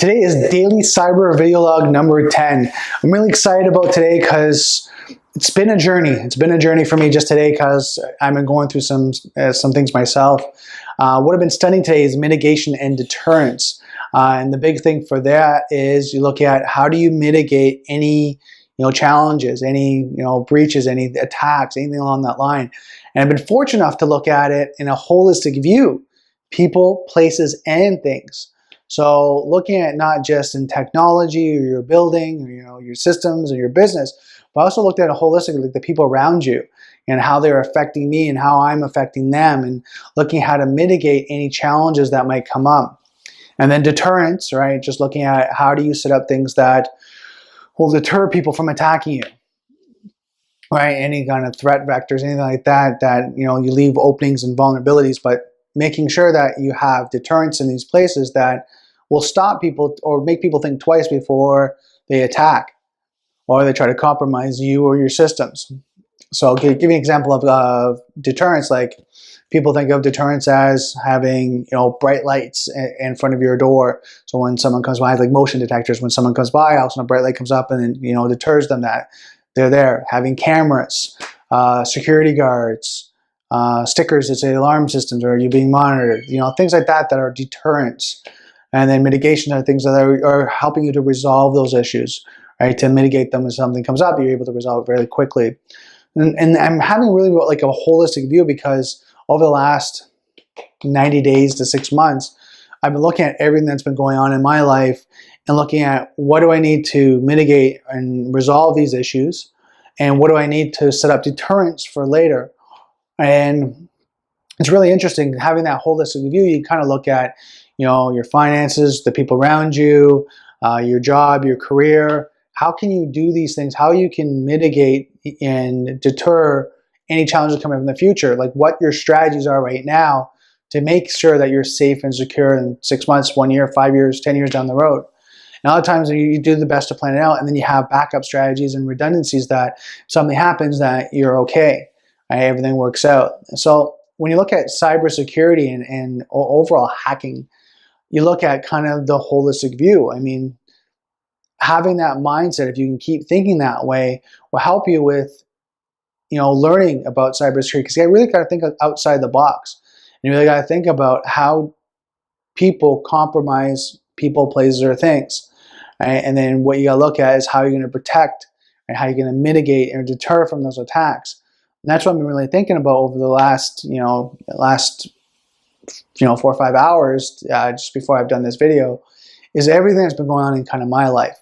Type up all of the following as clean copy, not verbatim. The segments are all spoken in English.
Today is Daily Cyber video log number 10. I'm really excited about today because it's been a journey. It's been a journey for me just today because I've been going through some things myself. What I've been studying today is mitigation and deterrence. And the big thing for that is you look at how do you mitigate any challenges, any breaches, any attacks, anything along that line. And I've been fortunate enough to look at it in a holistic view: people, places, and things. So looking at not just in technology or your building or your systems or your business, but also looked at it holistically, like the people around you and how they're affecting me and how I'm affecting them, and looking at how to mitigate any challenges that might come up. And then deterrence, right? Just looking at how do you set up things that will deter people from attacking you, right? Any kind of threat vectors, anything like that, you leave openings and vulnerabilities, but making sure that you have deterrents in these places that will stop people or make people think twice before they attack or they try to compromise you or your systems. So I'll give you an example of deterrence. Like, people think of deterrence as having bright lights in front of your door. So when someone comes by, like motion detectors, when someone comes by, all of a sudden a bright light comes up and then deters them that they're there. Having cameras, security guards, stickers that say alarm systems or you being monitored, things like that are deterrents. And then mitigation are things that are helping you to resolve those issues, right? To mitigate them when something comes up, you're able to resolve it very quickly. And I'm having really like a holistic view because over the last 90 days to 6 months, I've been looking at everything that's been going on in my life and looking at what do I need to mitigate and resolve these issues, and what do I need to set up deterrents for later. And it's really interesting having that holistic view. You kind of look at, your finances, the people around you, your job, your career. How can you do these things? How you can mitigate and deter any challenges coming up in the future? Like what your strategies are right now to make sure that you're safe and secure in 6 months, 1 year, 5 years, 10 years down the road. And a lot of times you do the best to plan it out, and then you have backup strategies and redundancies that if something happens that you're okay. Everything works out. So when you look at cybersecurity and overall hacking, you look at kind of the holistic view. I mean, having that mindset, if you can keep thinking that way, will help you with, learning about cybersecurity, because you really got to think outside the box. And you really got to think about how people compromise people, places, or things. Right? And then what you got to look at is how you're going to protect and how you're going to mitigate or deter from those attacks. And that's what I've been really thinking about over the last 4 or 5 hours, just before I've done this video, is everything that's been going on in kind of my life.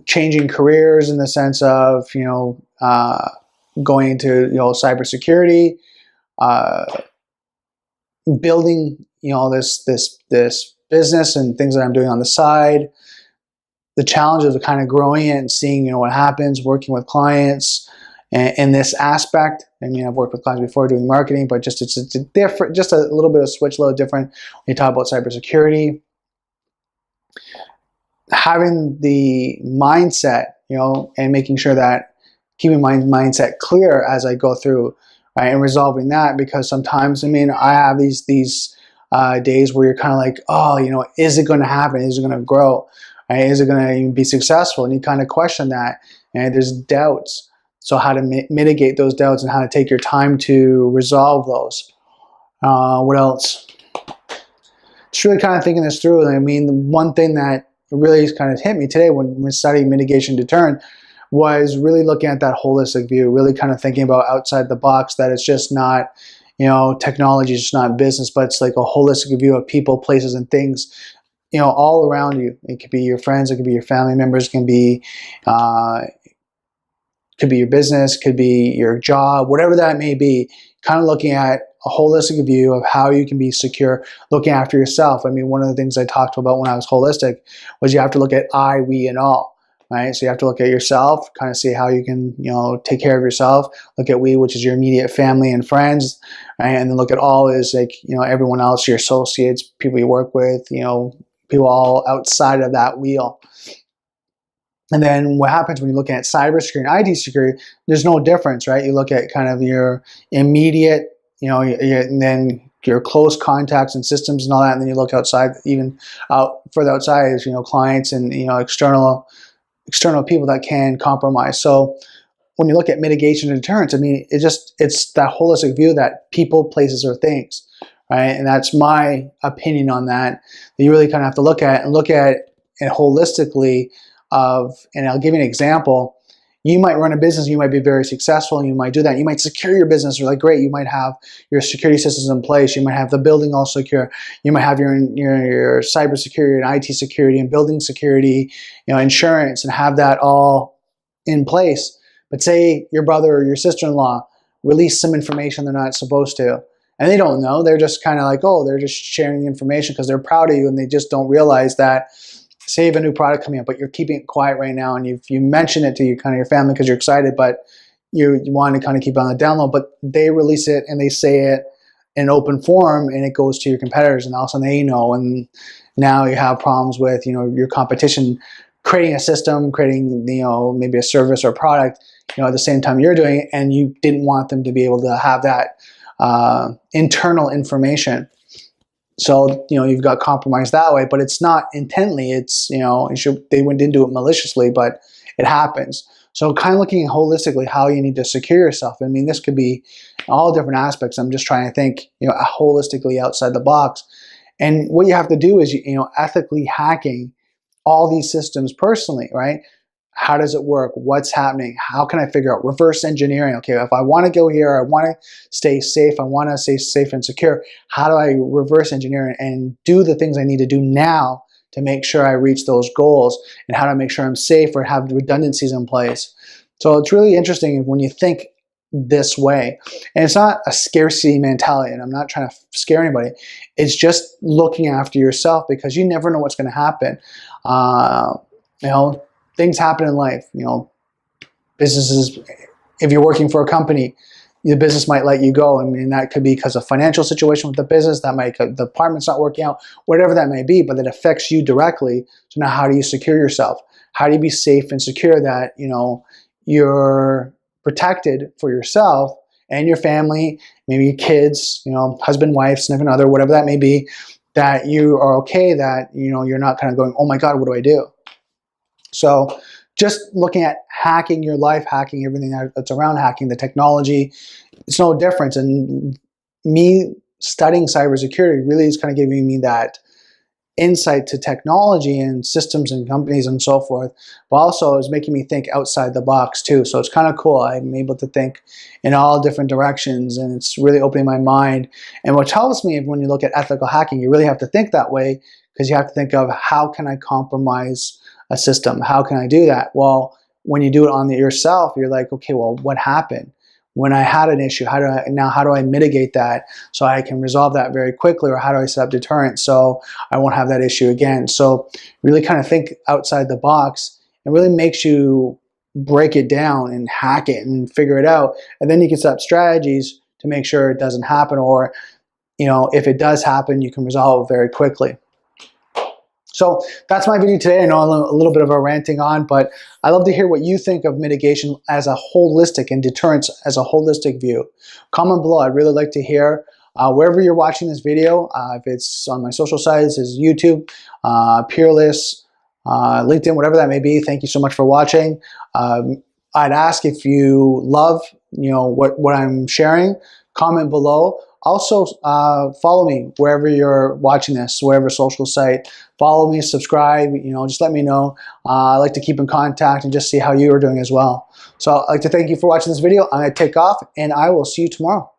Changing careers in the sense of, going into, cybersecurity, building, this business and things that I'm doing on the side. The challenges of kind of growing it and seeing, what happens, working with clients in this aspect. I mean, I've worked with clients before doing marketing, but it's different, just a little bit of switch, a little different when you talk about cybersecurity. Having the mindset, and making sure that keeping my mindset clear as I go through, right, and resolving that, because sometimes, I have these days where you're kind of like, oh, is it going to happen? Is it going to grow? Right? Is it going to be successful? And you kind of question that, and there's doubts. So how to mitigate those doubts and how to take your time to resolve those. What else? Just really kind of thinking this through. The one thing that really kind of hit me today when we're studying mitigation deterrent was really looking at that holistic view, really kind of thinking about outside the box, that it's just not, technology is just not business, but it's like a holistic view of people, places, and things, all around you. It could be your friends, it could be your family members, it can be your business, could be your job, whatever that may be. Kind of looking at a holistic view of how you can be secure, looking after yourself. One of the things I talked about when I was holistic was you have to look at I, we, and all, right? So you have to look at yourself, kind of see how you can, take care of yourself. Look at we, which is your immediate family and friends, right? And then look at all is like, everyone else, your associates, people you work with, people all outside of that wheel. And then what happens when you look at cybersecurity and IT security, there's no difference, right? You look at kind of your immediate, and then your close contacts and systems and all that, and then you look outside, even further outside, is, clients and, external people that can compromise. So when you look at mitigation and deterrence, I mean, it's that holistic view that people, places, or things, right? And that's my opinion on that. You really kind of have to look at it holistically. And I'll give you an example. You might run a business, you might be very successful, and you might do that. You might secure your business really great. You might have your security systems in place. You might have the building all secure. You might have your cybersecurity and IT security and building security, insurance, and have that all in place. But say your brother or your sister-in-law release some information they're not supposed to, and they don't know. They're just kind of like, oh, they're just sharing the information because they're proud of you, and they just don't realize that. Say you have a new product coming up, but you're keeping it quiet right now, and you mention it to your family because you're excited, but you want to kind of keep it on the down low. But they release it and they say it in open forum, and it goes to your competitors, and all of a sudden they know, and now you have problems with your competition creating a system, creating maybe a service or a product at the same time you're doing it, and you didn't want them to be able to have that internal information. So, you've got compromise that way, but it's not intently. It's, they went into it maliciously, but it happens. So kind of looking holistically how you need to secure yourself. I mean, this could be all different aspects. I'm just trying to think, holistically outside the box. And what you have to do is, ethically hacking all these systems personally, right? How does it work? What's happening? How can I figure out reverse engineering? Okay, if I want to go here, I want to stay safe, I want to stay safe and secure. How do I reverse engineer and do the things I need to do now to make sure I reach those goals? And how to make sure I'm safe or have redundancies in place? So it's really interesting when you think this way. And it's not a scarcity mentality, and I'm not trying to scare anybody. It's just looking after yourself, because you never know what's going to happen. Things happen in life, businesses, if you're working for a company, the business might let you go. I mean, that could be because of financial situation with the business, the department's not working out, whatever that may be, but it affects you directly. So now how do you secure yourself? How do you be safe and secure that, you're protected for yourself and your family, maybe your kids, husband, wife, significant other, whatever that may be, that you are okay, that, you're not kind of going, oh my God, what do I do? So just looking at hacking your life, hacking everything that's around hacking, the technology, it's no difference. And me studying cybersecurity really is kind of giving me that insight to technology and systems and companies and so forth, but also is making me think outside the box too. So it's kind of cool. I'm able to think in all different directions, and it's really opening my mind. And what tells me, when you look at ethical hacking, you really have to think that way, because you have to think of, how can I compromise a system? How can I do that? Well, when you do it on yourself, you're like, okay, well, what happened? When I had an issue, how do I mitigate that so I can resolve that very quickly? Or how do I set up deterrent so I won't have that issue again? So really kind of think outside the box. It really makes you break it down and hack it and figure it out. And then you can set up strategies to make sure it doesn't happen, or if it does happen, you can resolve it very quickly. So that's my video today. I know I'm a little bit of a ranting on, but I love to hear what you think of mitigation as a holistic and deterrence as a holistic view. Comment below. I'd really like to hear wherever you're watching this video. If it's on my social sites, is YouTube, Peerless, LinkedIn, whatever that may be. Thank you so much for watching. I'd ask, if you love what I'm sharing, comment below. Also, follow me wherever you're watching this, wherever social site. Follow me, subscribe, just let me know. I like to keep in contact and just see how you are doing as well. So I'd like to thank you for watching this video. I'm going to take off, and I will see you tomorrow.